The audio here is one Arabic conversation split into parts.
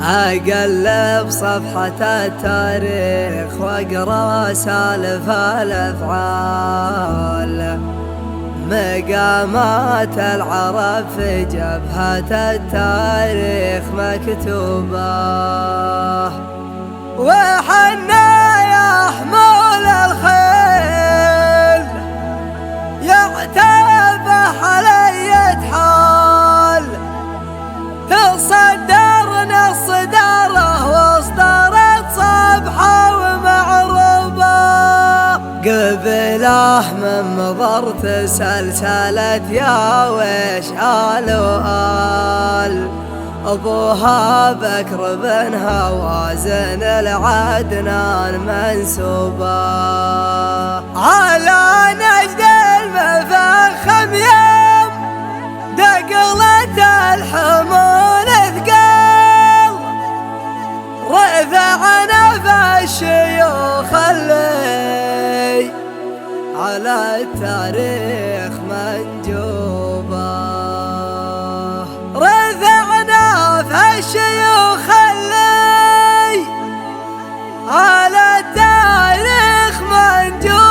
أقلب صفحة التاريخ واقرا سالف الأفعال، مقامات العرب في جبهة التاريخ مكتوبة، وحنا يا حمول الخيل يعتبه علي حال، تصدرنا الصدارة واصدرت صبحة ومعروبة، قبله من مضرت سلسلة يا ويش آل وآل، أبوها بكر بن هوازن العدنان منسوبة، على نجد المفخم يوم دقلت الحمول ثقال، رفعنا في الشيوخ اللي على التاريخ منجوبة، رفعنا في الشيوخ اللي على التاريخ منجوبة.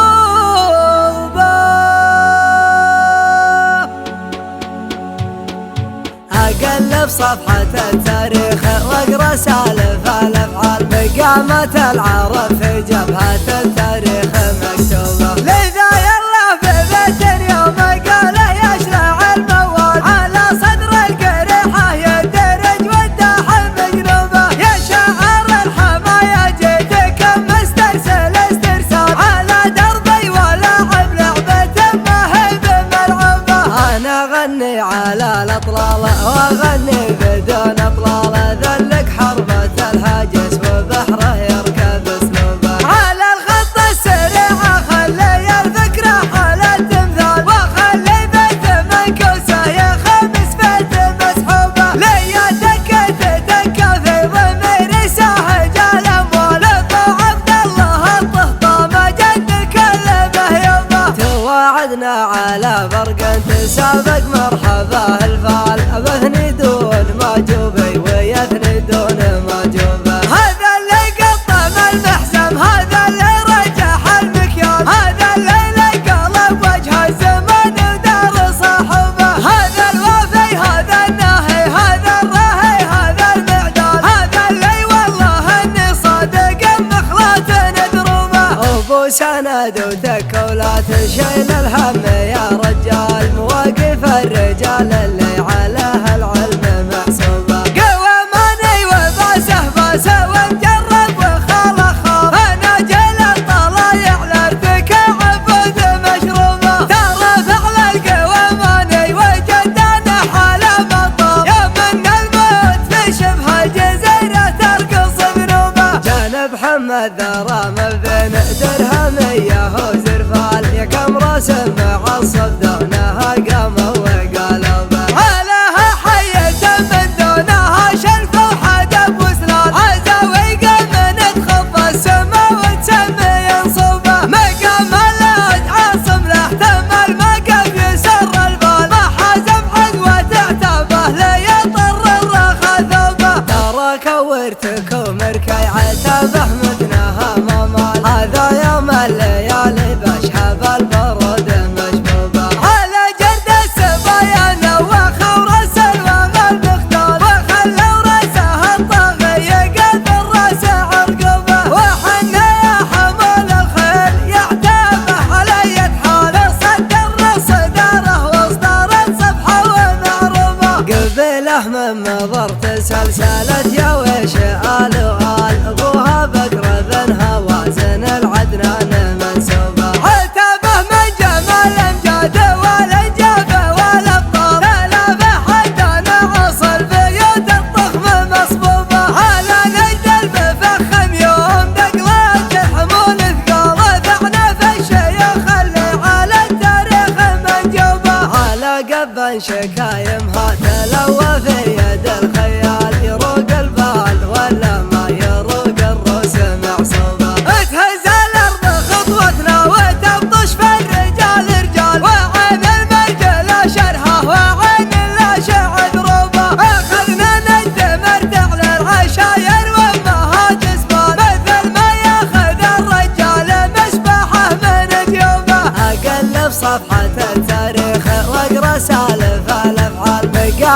أقلب صفحة التاريخ واقرا سالف الأفعال، مقامات العرب في جبهة التاريخ مكتوبة، لذا يلا في بيت يوم قال يشرع الموال، على صدر القريحة يدرج والداحل مقلوبة، يا شاعر الحماية جيتكم مسترسل استرسال، على دربي ولاعب لعبة ما هي بملعوبة، أنا أغني على الأطلال واغني بدون اطلال، ذلك حربة الهاجس وبحره يركب اسلوبه، على الخط السريع خلي الفكرة حالة تمثال، وخلي بيت منكوسة يا خمس بيت مسحوبة، لي دكة دكة في ضميري ساهج الاموال، ابو عبد الله الطهطام جد كل مهيوبة، توعدنا على برق تسابق مرحبا الفال، بثني دون معجوبي ويثني دون معجوبة، هذا اللي قطم المحزم، هذا اللي رجح المكيال، هذا اللي قلب وجه الزمان ودار صاحبه، هذا الوفي هذا الناهي هذا الراهي هذا المعدال، هذا اللي والله اني صادق مخلات ندروبه، ابو سند وتكولات شيل الهم يا رجال، مواقف الرجال اللي عليها العلم محسوبة، قواماني وباسه باسه ومجرب وخاله خاف، انا جيل الطلايع لارتكاع عبود مشروبة، ترى فعل القواماني وجدنا حاله مطاب، يا من الموت في شبه الجزيرة ترقص بنوبة، جانب محمد ذرام بين درهمية وزرفال، يا كم راس معصب دونها قاموا وقالوا، عليها حية من دونها شلف وحدب وسلال، عزاوي قام تخف السما وتسمي ينصوبه، مقام الأد عاصم له احتمل ما قف يسر البال، ما حزم حزوة تعتبه ليطر الرخا ثوبه، ترى كورتكم مركي عتبه مدنها ممال، هذا يوم الليالي بشحب البرود مشبوبة، على جرد السبايا نوخ ورس الوغى المختار، وخلوا راسه الطاغي يقف الراس عرقوبة، وحنا يا حمول الخيل يعتبه علي حال، صدر صداره واصدرت صبحة ومعروبة، قبله من مضرت سلسلة يا ويش آل وآل، ابوها بكر بن هوازن العدنان منسوبة، عتبه من جمال امجاد والانجاب والابطال، تلافه حتى نعص البيوت الضخم مصبوبة، على نجد المفخم يوم دقلت الحمول ثقال، رفعنا في الشيوخ اللي على التاريخ منجوبة، على قبا شكايمها تلوى في يد الخيال، يروق البال ولا ما يروق الروس معصوبة، اتهز الارض خطوتنا وتبطش في الرجال رجال، وعين المرجل شرها وعين لا شعب روبة، اخذنا نجد مرتع للعشاء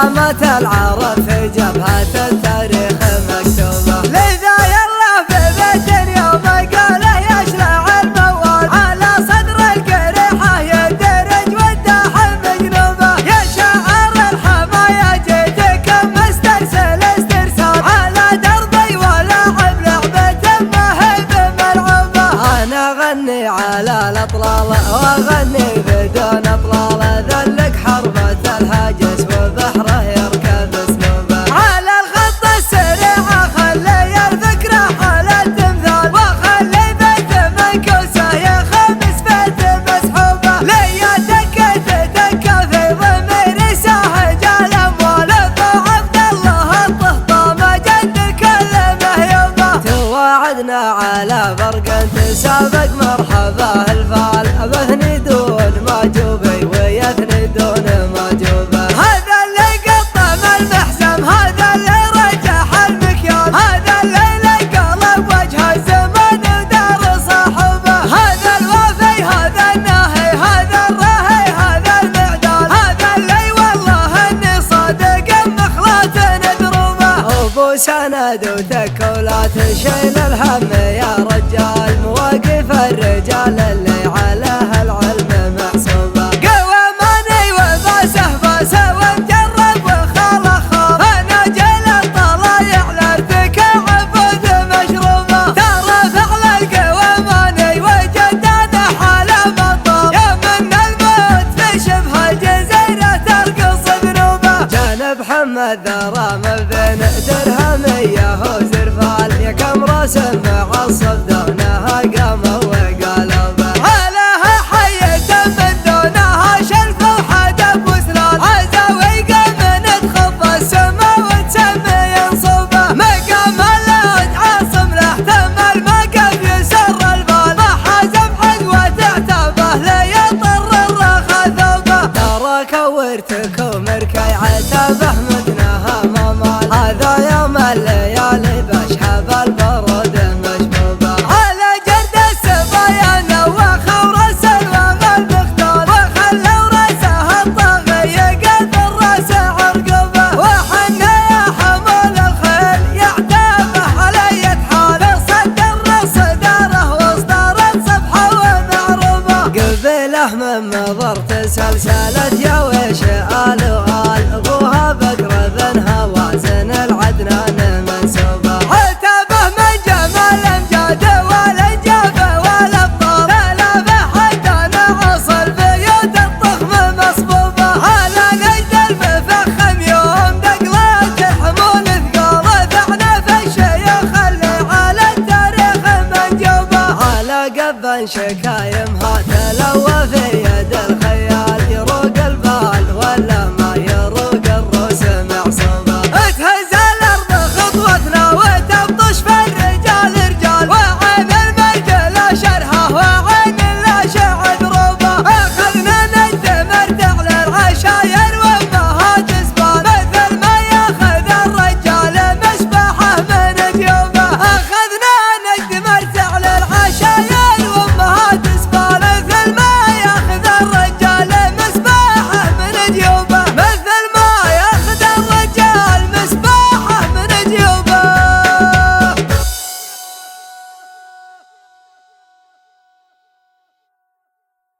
بقامة العرب في جبهة التاريخ مكتوبة. لذا يلا في بيت يوم قاله يشلع الموال على صدر القريحة يدرج والداح مجنوبة. يا شاعر الحمايا جيتكم مسترسل استرسال على دربي ولاعب لعبة ما هي بملعوبة. أنا أغني على الأطلال وأغني بدون أطلال ذلك حربة الهاجس وبحره يركب اسلوبه. على الخط السريع خلي الفكرة حالة تمثال وخلي بيت منكوسه يخمس بيت مسحوبة. لي دكة في ضميري ساهج الأموال ابو عبد الله الطهطام جد الكل مهيوبة. توعدنا على برق تسابق مرحبا الفال بثني دون معجوبي ويثني دون معجوبة. هذا اللي قطم المحزم هذا اللي رجح المكيال هذا اللي قلب وجه الزمان ودار صاحبه. هذا الوفي هذا الناهي هذا الراهي هذا المعدال هذا اللي والله اني صادق مخلات ندروبه. ابو سند وتكولات شيل الهم يا رجال مواقف الرجال اللي عليها العلم محسوبة. قواماني وباسه باسه ومجرب وخاله خاف انا جيل الطلايع لارتكاع عبود مشروبة. ترى فعل القواماني وجدانه حاله مطاب يا من الموت في شبه الجزيرة ترقص ذنوبه. جانب محمد ذرام بين درهمية وزرفال يا كم راسم معصب دونها قام وقلبه. عليها حية من دونها شلف وحدب وسلال عزاوي قام تخف السما وتسمي ينصبه. مقام الأود عاصم له تم المقف يسر البال ما حازم حقوة اعتابه ليطر الرخا ثوبه. ترى كورتكم مركي عتابه متنها ممال هذا يوم الليالي بشحب البرود مشبوبة. على جرد السبايا نوخ ورأس الوغ المختال وخلوا رأسه الطاغي قلب الرأس عرقوبة. وحنا يا حمول الخيل يعتابه على يد حال صدر صداره وصدارت صبحه ومعروبة. قبله من مضرت سلسلت يا ويش آل وآل ابوها بكر بن هوازن العدنان منسوبة. عتابه من جمال امجاد والانجابه والابطال ثلاثه حتى نعصر بيوت الضخم مصبوبة. على نجد المفخم يوم دقلات الحمول ثقال ثعنى في الشيخ اللي على التاريخ منجوبة. على قبا شكايم